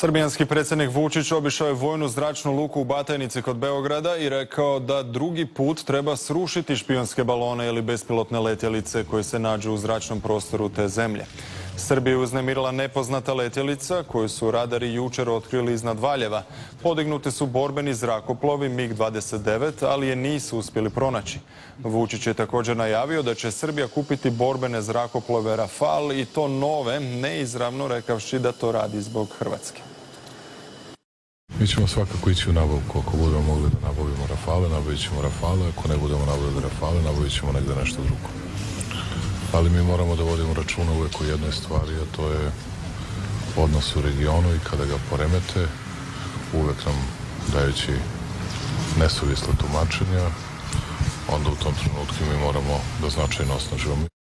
Srbijanski predsjednik Vučić obišao je vojnu zračnu luku u Batajnici kod Beograda i rekao da drugi put treba srušiti špijunske balone ili bespilotne letjelice koje se nađu u zračnom prostoru te zemlje. Srbiju uznemirila nepoznata letjelica koju su radari jučer otkrili iznad Valjeva. Podignuti su borbeni zrakoplovi MiG-29, ali je nisu uspjeli pronaći. Vučić je također najavio da će Srbija kupiti borbene zrakoplove Rafal i to nove, neizravno rekavši da to radi zbog Hrvatske. Mi ćemo svakako ići u nabavku. Ako budemo mogli da nabavimo Rafale, nabavit ćemo Rafale. Ako ne budemo nabavili Rafale, nabavit ćemo negde nešto drugo. Ali mi moramo da vodimo računa uvek o jednoj stvari, a to je odnos u regionu i kada ga poremete, uvek nam dajući nesuvisle tumačenja, onda u tom trenutku mi moramo da značajno osnažimo.